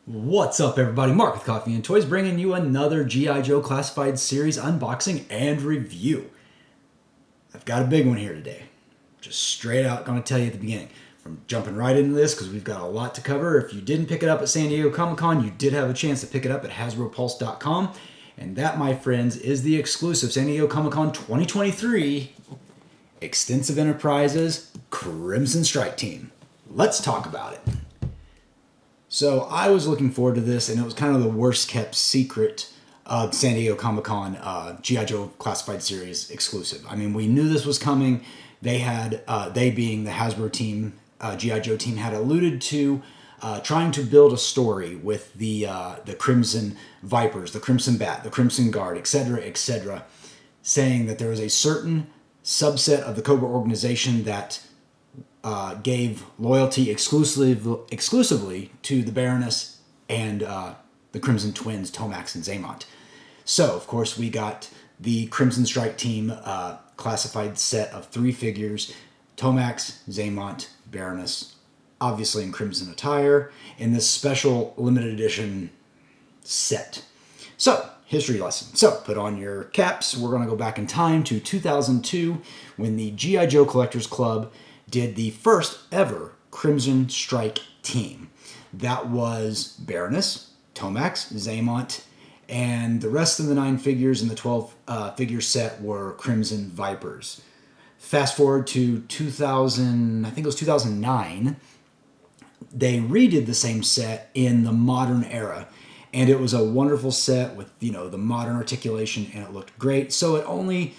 What's up, everybody? Mark with Coffee&Toys bringing you another G.I. Joe Classified Series unboxing and review. I've got a big one here today. Just straight out going to tell you at the beginning. I'm jumping right into this because we've got a lot to cover. If you didn't pick it up at San Diego Comic-Con, you did have a chance to pick it up at HasbroPulse.com. And that, my friends, is the exclusive San Diego Comic-Con 2023 Extensive Enterprises Crimson Strike Team. Let's talk about it. So I was looking forward to this, and it was kind of the worst kept secret of San Diego Comic-Con G.I. Joe Classified Series exclusive. I mean, we knew this was coming. They had, they being the Hasbro team, G.I. Joe team, had alluded to trying to build a story with the Crimson Vipers, the Crimson Bat, the Crimson Guard, etc., saying that there was a certain subset of the Cobra organization that gave loyalty exclusively to the Baroness and the Crimson Twins, Tomax and Xamot. So, of course, we got the Crimson Strike Team classified set of 3 figures, Tomax, Xamot, Baroness, obviously in crimson attire, in this special limited edition set. So, history lesson. So, put on your caps. We're going to go back in time to 2002 when the G.I. Joe Collectors Club did the first ever Crimson Strike team. That was Baroness, Tomax, Xamot, and the rest of the 9 figures in the 12 figure set were Crimson Vipers. Fast forward to 2000, I think it was 2009, they redid the same set in the modern era. And it was a wonderful set with, you know, the modern articulation, and it looked great. So it only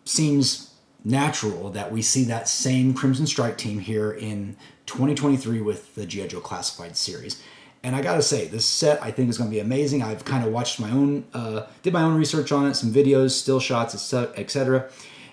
seems natural that we see that same Crimson Strike team here in 2023 with the G.I. Joe Classified Series. And I gotta say, this set I think is gonna be amazing. I've kind of watched my own, did my own research on it, some videos, still shots, etc.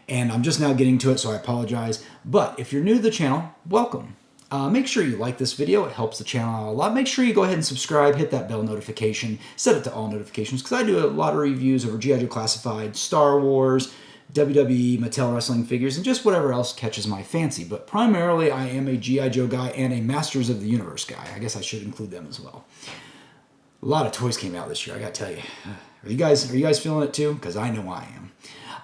And I'm just now getting to it, so I apologize. But if you're new to the channel, welcome. Make sure you like this video. It helps the channel out a lot. Make sure you go ahead and subscribe, hit that bell notification, set it to all notifications, because I do a lot of reviews over G.I. Joe Classified, Star Wars, WWE, Mattel wrestling figures, and just whatever else catches my fancy. But primarily, I am a G.I. Joe guy and a Masters of the Universe guy. I guess I should include them as well. A lot of toys came out this year, I gotta tell you. Are you guys feeling it too? Because I know I am.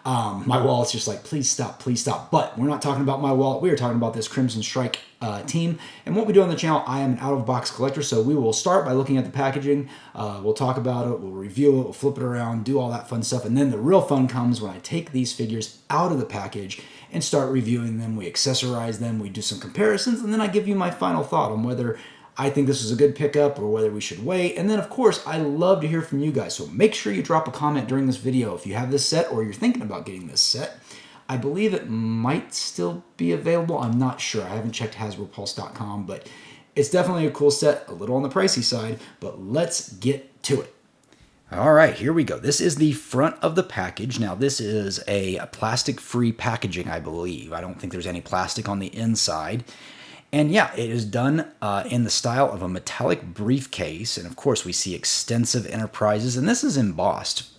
My wallet's just like, please stop, please stop. But we're not talking about my wallet. We are talking about this Crimson Strike team. And what we do on the channel, I am an out-of-box collector, so we will start by looking at the packaging. We'll talk about it, we'll review it, we'll flip it around, do all that fun stuff. And then the real fun comes when I take these figures out of the package and start reviewing them. We accessorize them, we do some comparisons, and then I give you my final thought on whether I think this is a good pickup or whether we should wait. And then, of course, I love to hear from you guys. So make sure you drop a comment during this video if you have this set or you're thinking about getting this set. I believe it might still be available. I'm not sure. I haven't checked HasbroPulse.com, but it's definitely a cool set, a little on the pricey side, but let's get to it. All right, here we go. This is the front of the package. Now, this is a plastic-free packaging, I believe. I don't think there's any plastic on the inside. And yeah, it is done in the style of a metallic briefcase. And of course, we see Extensive Enterprises, and this is embossed.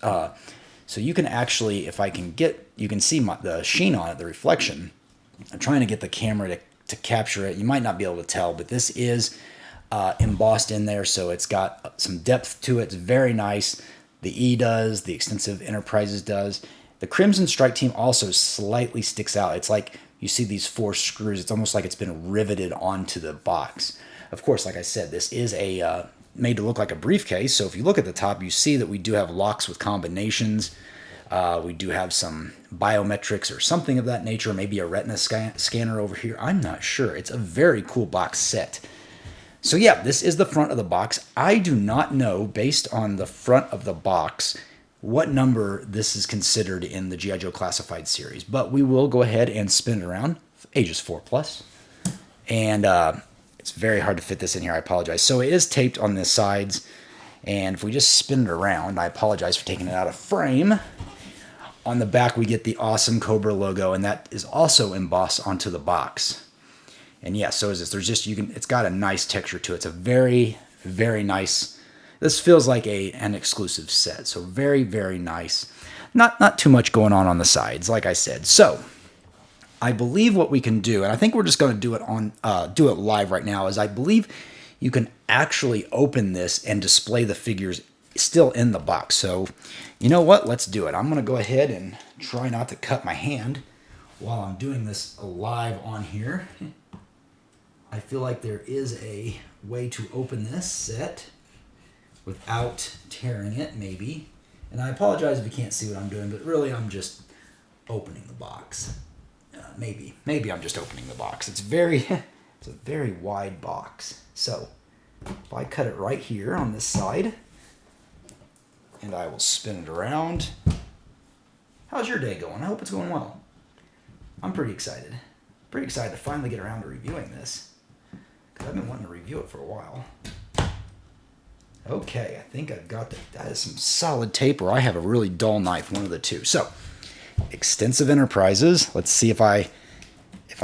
So you can actually, if I can get, you can see the sheen on it, the reflection. I'm trying to get the camera to capture it. You might not be able to tell, but this is embossed in there. So it's got some depth to it. It's very nice. The E does, the Extensive Enterprises does. The Crimson Strike team also slightly sticks out. It's like, you see these 4 screws. It's almost like it's been riveted onto the box. Of course, like I said, this is a made to look like a briefcase. So if you look at the top, you see that we do have locks with combinations. We do have some biometrics or something of that nature, maybe a retina scanner over here. I'm not sure. It's a very cool box set. So yeah, this is the front of the box. I do not know, based on the front of the box, what number this is considered in the G.I. Joe Classified series, but we will go ahead and spin it around, ages 4+. And it's very hard to fit this in here, I apologize. So it is taped on the sides, and if we just spin it around, I apologize for taking it out of frame. On the back, we get the awesome Cobra logo, and that is also embossed onto the box. And yeah, so is this. There's just, it's got a nice texture to it. It's a very, very nice. This feels like an exclusive set, so very, very nice. Not too much going on the sides, like I said. So I believe what we can do, and I think we're just going to do it live right now, is I believe you can actually open this and display the figures still in the box. So, you know what? Let's do it. I'm going to go ahead and try not to cut my hand while I'm doing this live on here. I feel like there is a way to open this set without tearing it, maybe. And I apologize if you can't see what I'm doing, but really I'm just opening the box. Maybe I'm just opening the box. It's a very wide box. So if I cut it right here on this side, and I will spin it around. How's your day going? I hope it's going well. I'm pretty excited. Pretty excited to finally get around to reviewing this, because I've been wanting to review it for a while. Okay, I think I've got that is some solid tape, or I have a really dull knife, one of the two. So, Extensive Enterprises. Let's see if I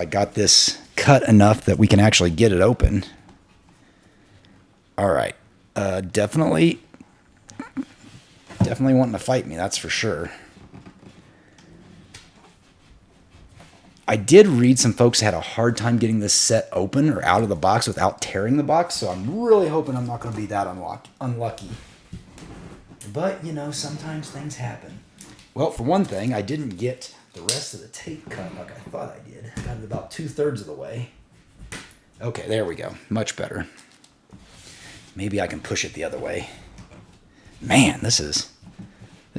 got this cut enough that we can actually get it open. All right, definitely wanting to fight me, that's for sure. I did read some folks had a hard time getting this set open or out of the box without tearing the box, so I'm really hoping I'm not going to be that unlucky. But, you know, sometimes things happen. Well, for one thing, I didn't get the rest of the tape cut like I thought I did. I got it about 2/3 of the way. Okay, there we go. Much better. Maybe I can push it the other way. Man, this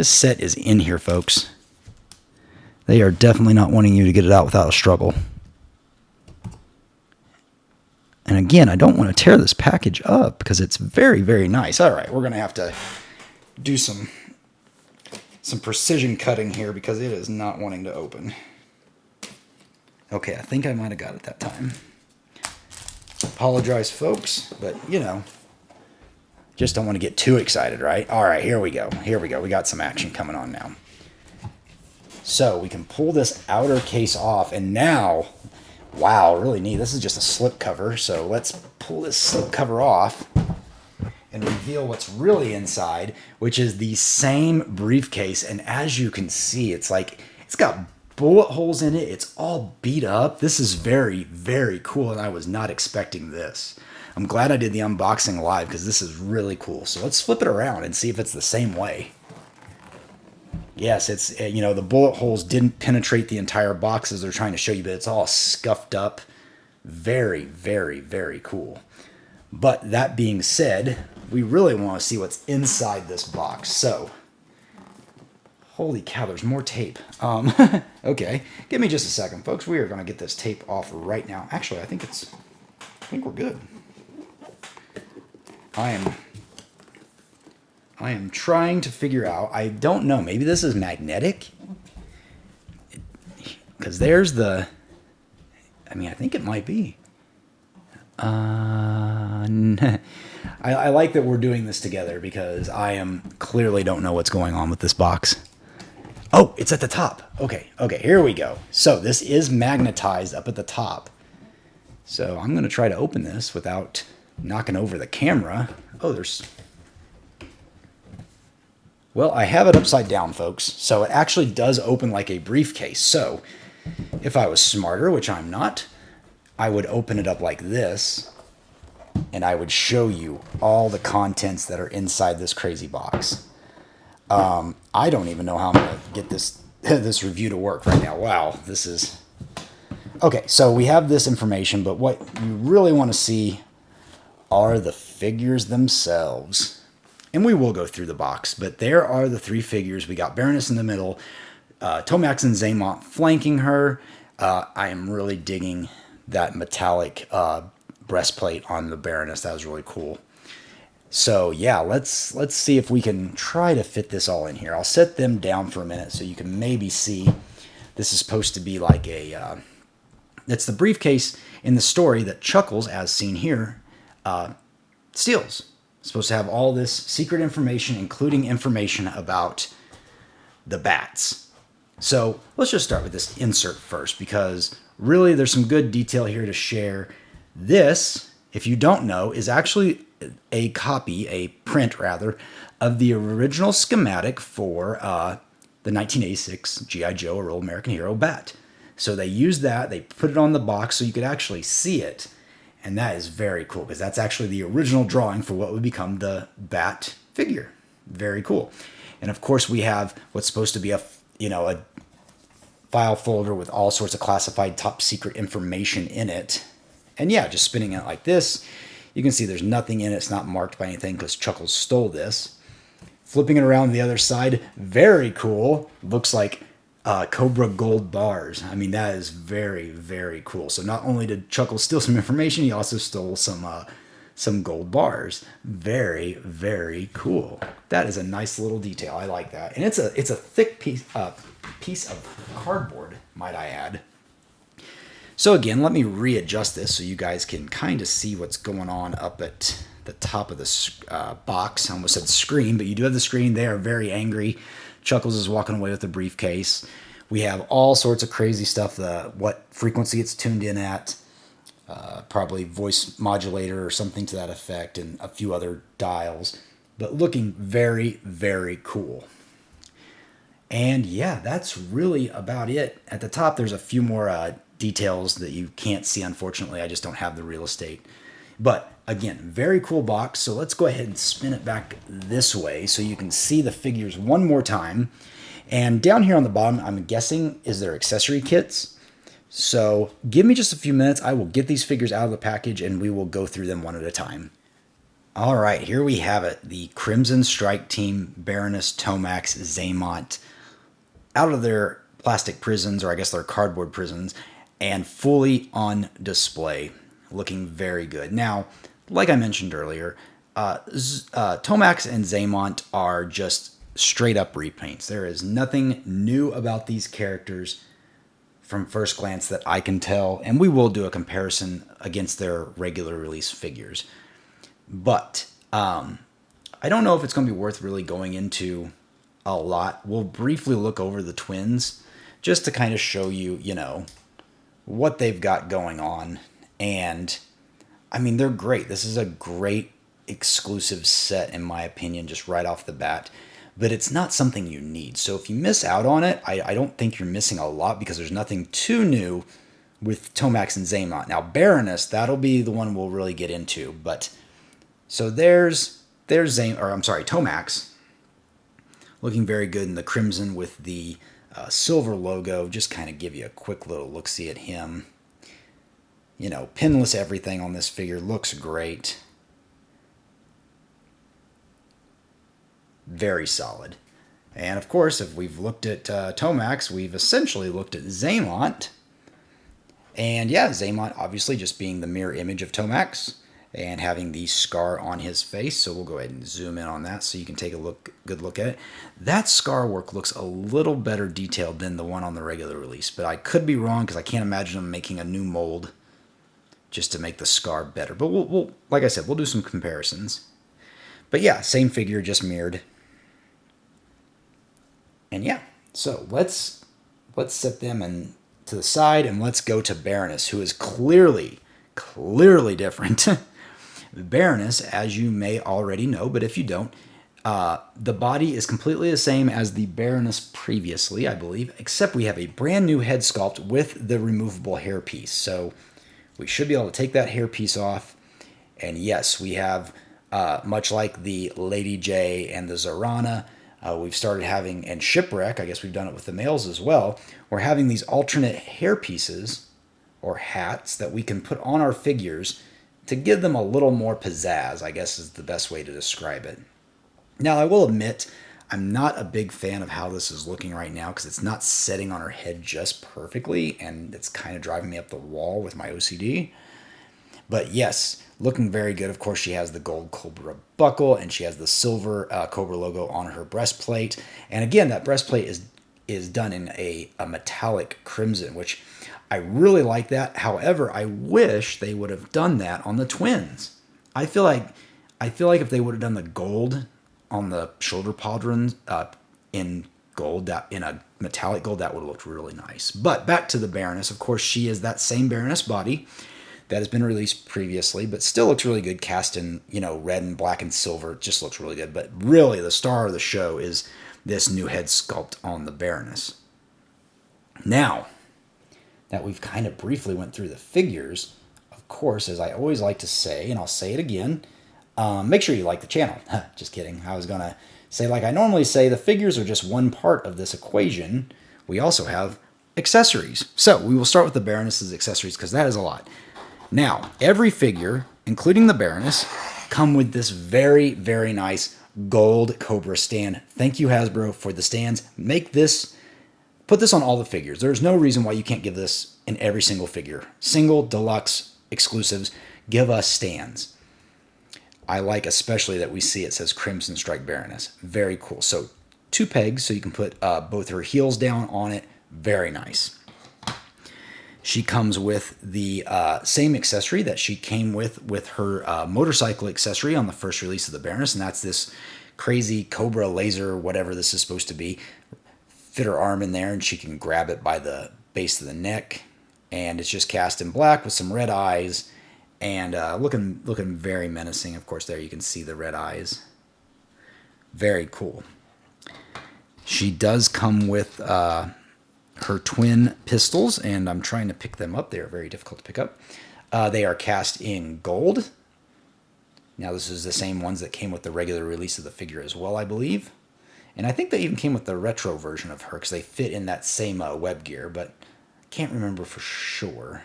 set is in here, folks. They are definitely not wanting you to get it out without a struggle. And again, I don't want to tear this package up because it's very, very nice. All right, we're going to have to do some precision cutting here because it is not wanting to open. Okay, I think I might have got it that time. Apologize, folks, but, you know, just don't want to get too excited, right? All right, here we go. Here we go. We got some action coming on now. So we can pull this outer case off, and now, wow, really neat. This is just a slip cover, so let's pull this slip cover off and reveal what's really inside, which is the same briefcase. And as you can see, it's got bullet holes in it. It's all beat up. This is very, very cool, and I was not expecting this. I'm glad I did the unboxing live because this is really cool. So let's flip it around and see if it's the same way. Yes, it's, you know, the bullet holes didn't penetrate the entire box as they're trying to show you, but it's all scuffed up. Very, very, very cool. But that being said, we really want to see what's inside this box. So, holy cow, there's more tape. Okay, give me just a second, folks. We are going to get this tape off right now. Actually, I think we're good. I am trying to figure out, I don't know, maybe this is magnetic? Because there's I think it might be. I like that we're doing this together because I clearly don't know what's going on with this box. Oh, it's at the top. Okay, here we go. So this is magnetized up at the top. So I'm going to try to open this without knocking over the camera. Oh, well, I have it upside down, folks. So it actually does open like a briefcase. So if I was smarter, which I'm not, I would open it up like this, and I would show you all the contents that are inside this crazy box. I don't even know how I'm going to get this review to work right now. Wow, this is... Okay, so we have this information, but what you really want to see are the figures themselves. And we will go through the box, but there are the three figures. We got Baroness in the middle, Tomax and Xamot flanking her. I am really digging that metallic breastplate on the Baroness. That was really cool. So yeah, let's see if we can try to fit this all in here. I'll set them down for a minute so you can maybe see. This is supposed to be like it's the briefcase in the story that Chuckles, as seen here, steals. It's supposed to have all this secret information, including information about the bats. So let's just start with this insert first, because really there's some good detail here to share. This, if you don't know, is actually a print of the original schematic for the 1986 G.I. Joe, A Real American Hero bat. So they used that, they put it on the box so you could actually see it. And that is very cool because that's actually the original drawing for what would become the Bat figure. Very cool. And of course we have what's supposed to be a file folder with all sorts of classified top secret information in it. And yeah, just spinning it like this, you can see there's nothing in it. It's not marked by anything because Chuckles stole this. Flipping it around the other side, very cool. Looks like Cobra gold bars. I mean, that is very, very cool. So not only did Chuckles steal some information, he also stole some gold bars. Very, very cool. That is a nice little detail. I like that. And it's a thick piece of cardboard, might I add. So again, let me readjust this so you guys can kind of see what's going on up at the top of the box. I almost said screen, but you do have the screen. They are very angry. Chuckles is walking away with the briefcase. We have all sorts of crazy stuff, what frequency it's tuned in at, probably voice modulator or something to that effect, and a few other dials, but looking very, very cool. And yeah, that's really about it. At the top, there's a few more details that you can't see, unfortunately. I just don't have the real estate. But again, very cool box. So let's go ahead and spin it back this way so you can see the figures one more time. And down here on the bottom, I'm guessing, is their accessory kits. So give me just a few minutes. I will get these figures out of the package and we will go through them one at a time. All right, here we have it. The Crimson Strike Team, Baroness, Tomax, Xamot, out of their plastic prisons, or I guess their cardboard prisons, and fully on display. Looking very good. Now, like I mentioned earlier, Tomax and Xamot are just straight up repaints. There is nothing new about these characters from first glance that I can tell, and we will do a comparison against their regular release figures. But I don't know if it's going to be worth really going into a lot. We'll briefly look over the twins just to kind of show you, what they've got going on. And I mean, they're great. This is a great exclusive set, in my opinion, just right off the bat. But it's not something you need. So if you miss out on it, I don't think you're missing a lot because there's nothing too new with Tomax and Xamot. Now, Baroness, that'll be the one we'll really get into. But so there's Tomax, looking very good in the crimson with the silver logo. Just kind of give you a quick little look-see at him. Pinless everything on this figure. Looks great. Very solid. And of course, if we've looked at Tomax, we've essentially looked at Xamot. And yeah, Xamot obviously just being the mirror image of Tomax and having the scar on his face. So we'll go ahead and zoom in on that so you can take a good look at it. That scar work looks a little better detailed than the one on the regular release, but I could be wrong because I can't imagine them making a new mold just to make the scar better. But we'll like I said, we'll do some comparisons. But yeah, same figure, just mirrored. And yeah, so let's set them to the side and let's go to Baroness, who is clearly different. Baroness, as you may already know, but if you don't, the body is completely the same as the Baroness previously, I believe, except we have a brand new head sculpt with the removable hairpiece. So we should be able to take that hairpiece off. And yes, we have, much like the Lady J and the Zorana, we've started having, and Shipwreck, I guess we've done it with the males as well, we're having these alternate hairpieces or hats that we can put on our figures to give them a little more pizzazz, I guess is the best way to describe it. Now, I will admit, I'm not a big fan of how this is looking right now because it's not setting on her head just perfectly, and it's kind of driving me up the wall with my OCD. But yes, looking very good. Of course, she has the gold Cobra buckle, and she has the silver Cobra logo on her breastplate. And again, that breastplate is done in a metallic crimson, which I really like that. However, I wish they would have done that on the twins. I feel like if they would have done the gold on the shoulder pauldrons in gold, that in a metallic gold, that would have looked really nice. But back to the Baroness. Of course, she is that same Baroness body that has been released previously, but still looks really good, cast in, red and black and silver. It just looks really good. But really, the star of the show is this new head sculpt on the Baroness. Now that we've kind of briefly went through the figures, of of course, as I always like to say, and I'll say it again, make sure you like the channel. Just kidding. I was going to say, like I normally say, the figures are just one part of this equation. We also have accessories. So we will start with the Baroness's accessories because that is a lot. Now, every figure, including the Baroness, come with this very, very nice gold Cobra stand. Thank you, Hasbro, for the stands. Put this on all the figures. There's no reason why you can't give this in every single figure. Single, deluxe, exclusives, give us stands. I like especially that we see it says Crimson Strike Baroness. Very cool. So 2 pegs so you can put both her heels down on it. Very nice. She comes with the same accessory that she came with her motorcycle accessory on the first release of the Baroness, and that's this crazy Cobra laser, whatever this is supposed to be. Fit her arm in there, and she can grab it by the base of the neck, and it's just cast in black with some red eyes, and looking very menacing. Of course, there you can see the red eyes. Very cool. She does come with her twin pistols, and I'm trying to pick them up. They are very difficult to pick up. They are cast in gold. Now, this is the same ones that came with the regular release of the figure as well, I believe. And I think they even came with the retro version of her because they fit in that same web gear, but I can't remember for sure.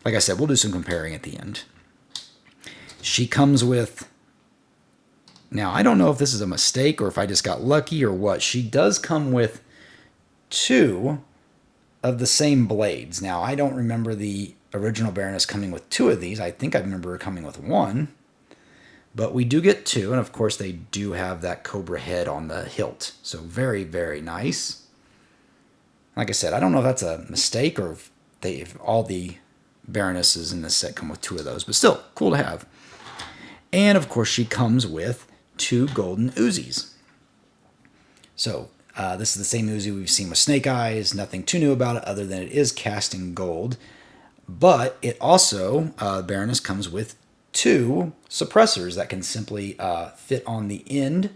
Like I said, we'll do some comparing at the end. She comes with... Now, I don't know if this is a mistake or if I just got lucky or what. She does come with 2 of the same blades. Now, I don't remember the original Baroness coming with 2 of these. I think I remember her coming with 1. But we do get 2, and of course they do have that Cobra head on the hilt. So very, very nice. Like I said, I don't know if that's a mistake or if all the Baronesses in this set come with 2 of those. But still, cool to have. And of course she comes with 2 golden Uzis. So this is the same Uzi we've seen with Snake Eyes. Nothing too new about it other than it is cast in gold. But it also, Baroness comes with 2 suppressors that can simply fit on the end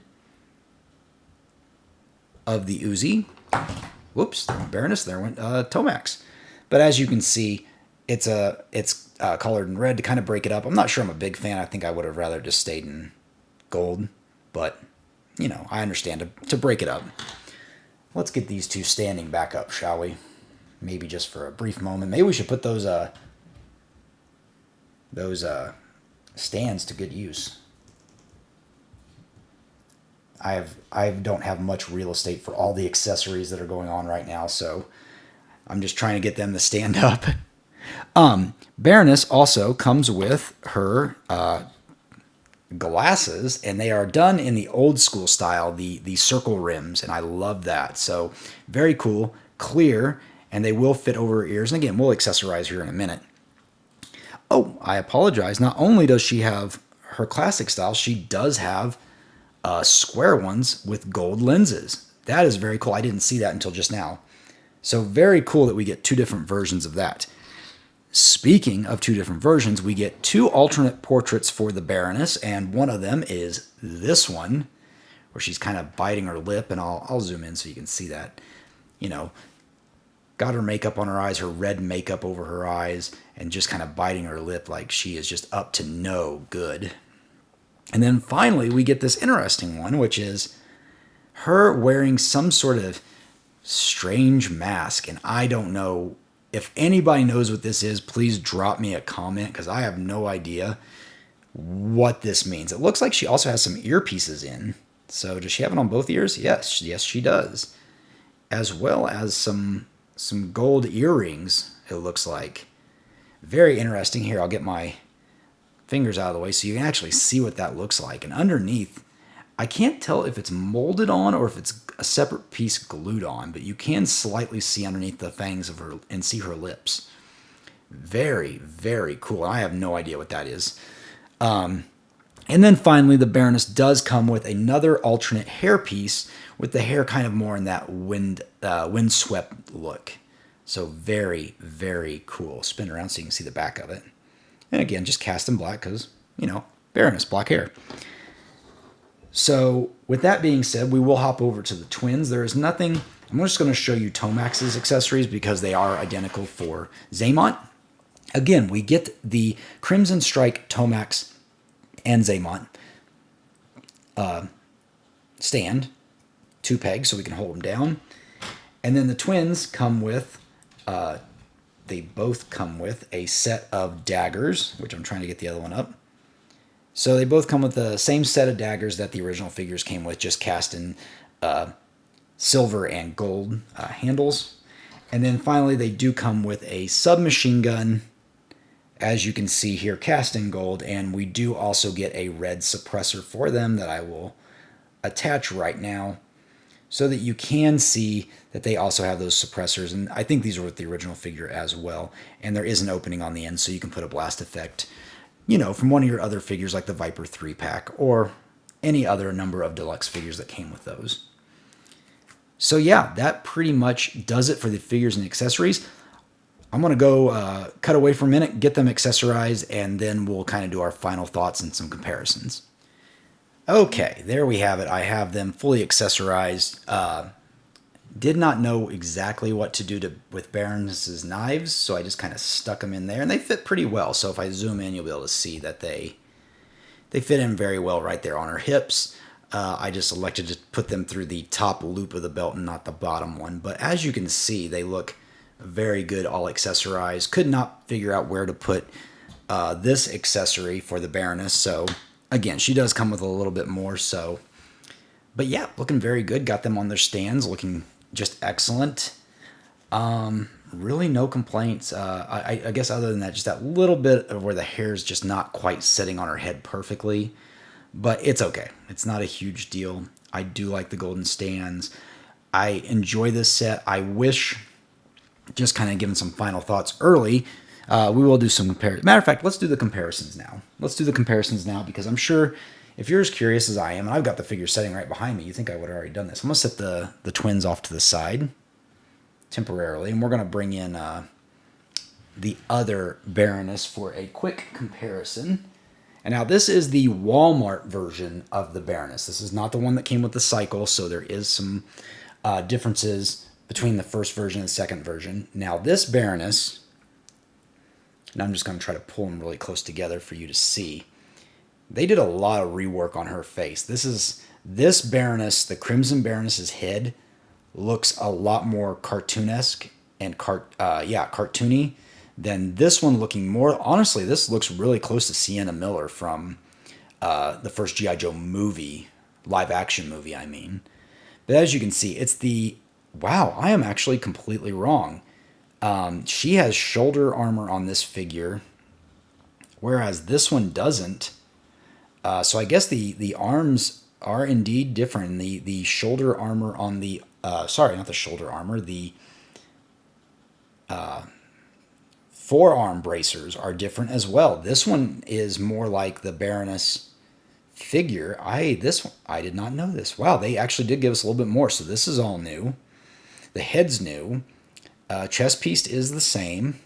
of the Uzi. Whoops, Baroness, there went Tomax. But as you can see, it's colored in red to kind of break it up. I'm not sure I'm a big fan. I think I would have rather just stayed in gold. But, you know, I understand to break it up. Let's get these 2 standing back up, shall we? Maybe just for a brief moment. Maybe we should put those stands to good use. I don't have much real estate for all the accessories that are going on right now, so I'm just trying to get them to stand up. Baroness also comes with her glasses, and they are done in the old school style, the circle rims, and I love that. So very cool, clear, and they will fit over her ears. And again, we'll accessorize here in a minute. Oh, I apologize. Not only does she have her classic style, she does have square ones with gold lenses. That is very cool. I didn't see that until just now. So very cool that we get 2 different versions of that. Speaking of 2 different versions, we get 2 alternate portraits for the Baroness, and one of them is this one, where she's kind of biting her lip, and I'll zoom in so you can see that. You know, got her makeup on her eyes, her red makeup over her eyes, and just kind of biting her lip like she is just up to no good. And then finally, we get this interesting one, which is her wearing some sort of strange mask, and I don't know. If anybody knows what this is, please drop me a comment because I have no idea what this means. It looks like she also has some earpieces in. So does she have it on both ears? Yes, she does. As well as some gold earrings, it looks like. Very interesting. Here, I'll get my fingers out of the way so you can actually see what that looks like. And underneath, I can't tell if it's molded on or if it's a separate piece glued on, but you can slightly see underneath the fangs of her and see her lips. Very, very cool. I have no idea what that is. And then finally, the Baroness does come with another alternate hairpiece with the hair kind of more in that windswept look. So very, very cool. Spin around so you can see the back of it. And again, just cast in black because, you know, Baroness, black hair. So with that being said, we will hop over to the twins. There is nothing. I'm just going to show you Tomax's accessories because they are identical for Xamot. Again, we get the Crimson Strike, Tomax, and Xamot stand, 2 pegs so we can hold them down. And then the twins come with, they both come with a set of daggers, which I'm trying to get the other one up. So they both come with the same set of daggers that the original figures came with, just cast in silver and gold handles. And then finally, they do come with a submachine gun, as you can see here, cast in gold. And we do also get a red suppressor for them that I will attach right now, so that you can see that they also have those suppressors. And I think these are with the original figure as well. And there is an opening on the end, so you can put a blast effect, you know, from one of your other figures like the Viper 3-pack or any other number of deluxe figures that came with those. So yeah, that pretty much does it for the figures and accessories. I'm going to go cut away for a minute, get them accessorized, and then we'll kind of do our final thoughts and some comparisons. Okay, there we have it. I have them fully accessorized. Did not know exactly what to do with Baroness's knives, so I just kind of stuck them in there, and they fit pretty well. So if I zoom in, you'll be able to see that they fit in very well right there on her hips. I just elected to put them through the top loop of the belt and not the bottom one. But as you can see, they look very good, all accessorized. Could not figure out where to put this accessory for the Baroness. So again, she does come with a little bit more. So, but yeah, looking very good. Got them on their stands, looking just excellent. Really no complaints. I guess other than that, just that little bit of where the hair's just not quite sitting on her head perfectly. But it's okay. It's not a huge deal. I do like the golden stands. I enjoy this set. I wish, just kind of giving some final thoughts early, we will do some comparisons. Matter of fact, let's do the comparisons now. Let's do the comparisons now, because I'm sure if you're as curious as I am, and I've got the figure setting right behind me, you think I would have already done this. I'm going to set the twins off to the side temporarily, and we're going to bring in the other Baroness for a quick comparison. And now this is the Walmart version of the Baroness. This is not the one that came with the cycle, so there is some differences between the first version and the second version. Now this Baroness, and I'm just going to try to pull them really close together for you to see. They did a lot of rework on her face. This Baroness, the Crimson Baroness's head, looks a lot more cartoonesque and cartoony than this one, looking more, honestly, this looks really close to Sienna Miller from the first G.I. Joe movie, live action movie, I mean. But as you can see, it's wow, I am actually completely wrong. She has shoulder armor on this figure, whereas this one doesn't. So I guess the arms are indeed different. The shoulder armor on the, sorry, not the shoulder armor, the forearm bracers are different as well. This one is more like the Baroness figure. I did not know this. Wow, they actually did give us a little bit more. So this is all new. The head's new. Chest piece is the same.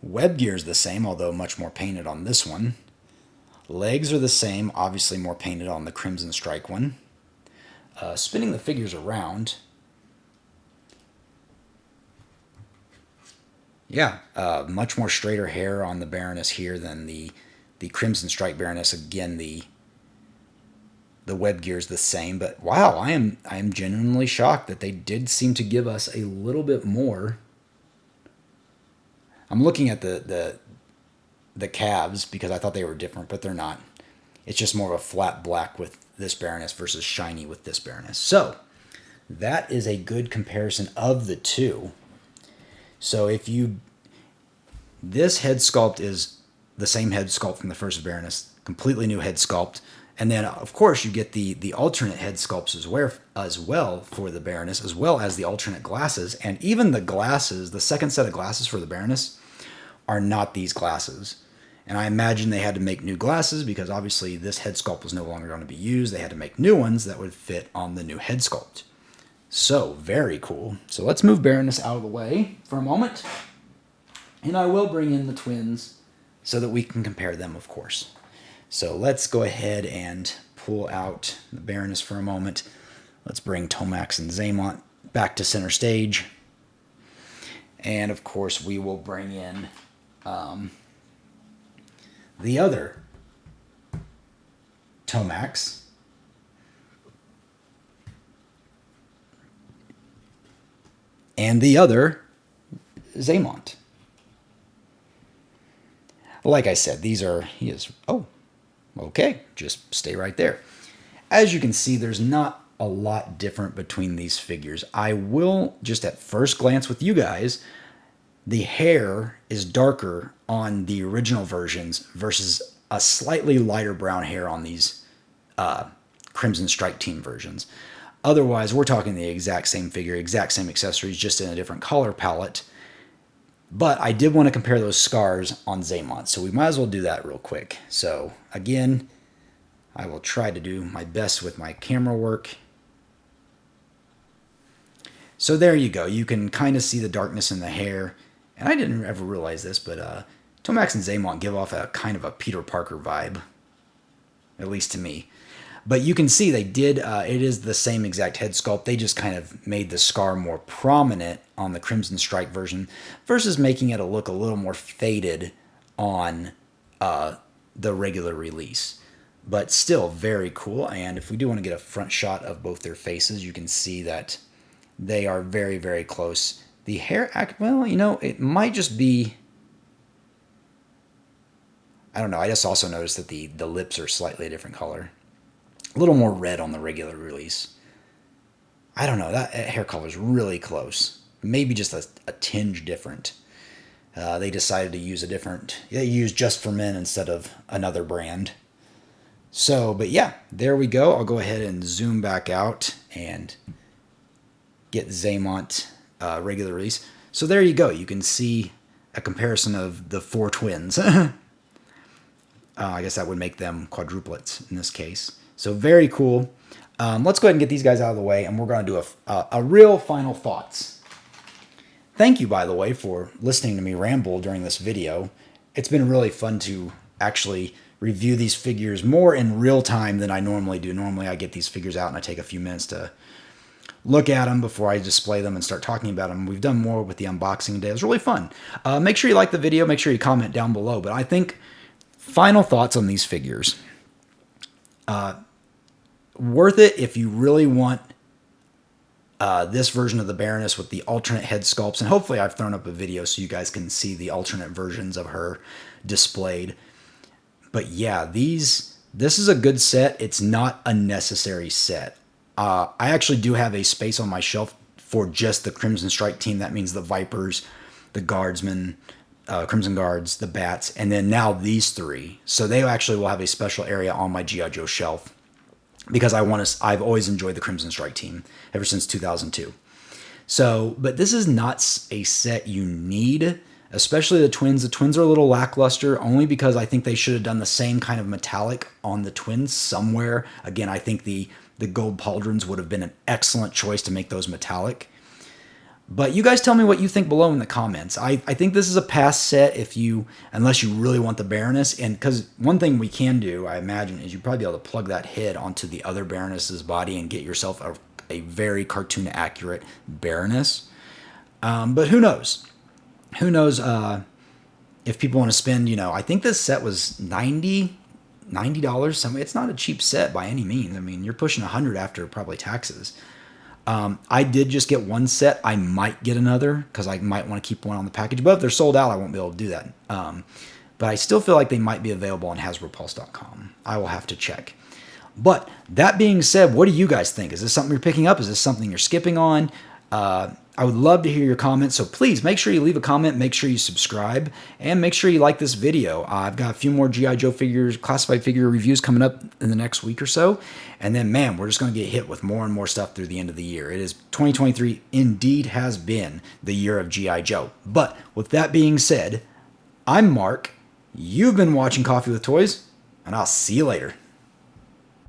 Web gear is the same, although much more painted on this one. Legs are the same, obviously more painted on the Crimson Strike one. Spinning the figures around. Yeah, much more straighter hair on the Baroness here than the Crimson Strike Baroness. Again, the web gear is the same, but wow, I am genuinely shocked that they did seem to give us a little bit more. I'm looking at the calves because I thought they were different, but they're not. It's just more of a flat black with this Baroness versus shiny with this Baroness. So that is a good comparison of the two. So this head sculpt is the same head sculpt from the first Baroness, completely new head sculpt. And then, of course, you get the alternate head sculpts as well for the Baroness, as well as the alternate glasses. And even the glasses, the second set of glasses for the Baroness, are not these glasses. And I imagine they had to make new glasses because obviously this head sculpt was no longer going to be used. They had to make new ones that would fit on the new head sculpt. So, very cool. So let's move Baroness out of the way for a moment. And I will bring in the twins so that we can compare them, of course. So let's go ahead and pull out the Baroness for a moment. Let's bring Tomax and Xamot back to center stage. And, of course, we will bring in The other Tomax, and the other Xamot. Like I said, oh, okay, just stay right there. As you can see, there's not a lot different between these figures. I will, just at first glance with you guys, the hair is darker on the original versions versus a slightly lighter brown hair on these Crimson Strike Team versions. Otherwise, we're talking the exact same figure, exact same accessories, just in a different color palette. But I did want to compare those scars on Xamot, so we might as well do that real quick. So again, I will try to do my best with my camera work. So there you go. You can kind of see the darkness in the hair. And I didn't ever realize this, but Tomax and Xamot give off a kind of a Peter Parker vibe, at least to me. But you can see they did, it is the same exact head sculpt. They just kind of made the scar more prominent on the Crimson Strike version versus making it look a little more faded on the regular release. But still very cool. And if we do want to get a front shot of both their faces, you can see that they are very, very close. The hair, well, you know, it might just be, I don't know. I just also noticed that the lips are slightly a different color. A little more red on the regular release. I don't know. That hair color is really close. Maybe just a tinge different. They decided to use they used Just for Men instead of another brand. So, but yeah, there we go. I'll go ahead and zoom back out and get Xamot regular release. So there you go. You can see a comparison of the four twins. I guess that would make them quadruplets in this case. So very cool. Let's go ahead and get these guys out of the way, and we're going to do a real final thoughts. Thank you, by the way, for listening to me ramble during this video. It's been really fun to actually review these figures more in real time than I normally do. Normally I get these figures out and I take a few minutes to look at them before I display them and start talking about them. We've done more with the unboxing today. It was really fun. Make sure you like the video. Make sure you comment down below. But I think final thoughts on these figures. Worth it if you really want this version of the Baroness with the alternate head sculpts. And hopefully I've thrown up a video so you guys can see the alternate versions of her displayed. But yeah, this is a good set. It's not a necessary set. I actually do have a space on my shelf for just the Crimson Strike team. That means the Vipers, the Guardsmen, Crimson Guards, the Bats, and then now these three. So they actually will have a special area on my G.I. Joe shelf because I've always enjoyed the Crimson Strike team ever since 2002. So, but this is not a set you need, especially the twins. The twins are a little lackluster only because I think they should have done the same kind of metallic on the twins somewhere. Again, I think the gold pauldrons would have been an excellent choice to make those metallic. But you guys tell me what you think below in the comments. I think this is a pass set unless you really want the Baroness. And because one thing we can do, I imagine, is you'd probably be able to plug that head onto the other Baroness's body and get yourself a very cartoon accurate Baroness. But who knows? Who knows if people want to spend, I think this set was $90. It's not a cheap set by any means. I mean, you're pushing $100 after probably taxes. I did just get one set. I might get another because I might want to keep one on the package. But if they're sold out, I won't be able to do that. But I still feel like they might be available on HasbroPulse.com. I will have to check. But that being said, what do you guys think? Is this something you're picking up? Is this something you're skipping on? I would love to hear your comments, so please make sure you leave a comment, make sure you subscribe, and make sure you like this video. I've got a few more G.I. Joe figures, classified figure reviews coming up in the next week or so, and then, man, we're just going to get hit with more and more stuff through the end of the year. 2023 indeed has been the year of G.I. Joe. But with that being said, I'm Mark, you've been watching Coffee with Toys, and I'll see you later.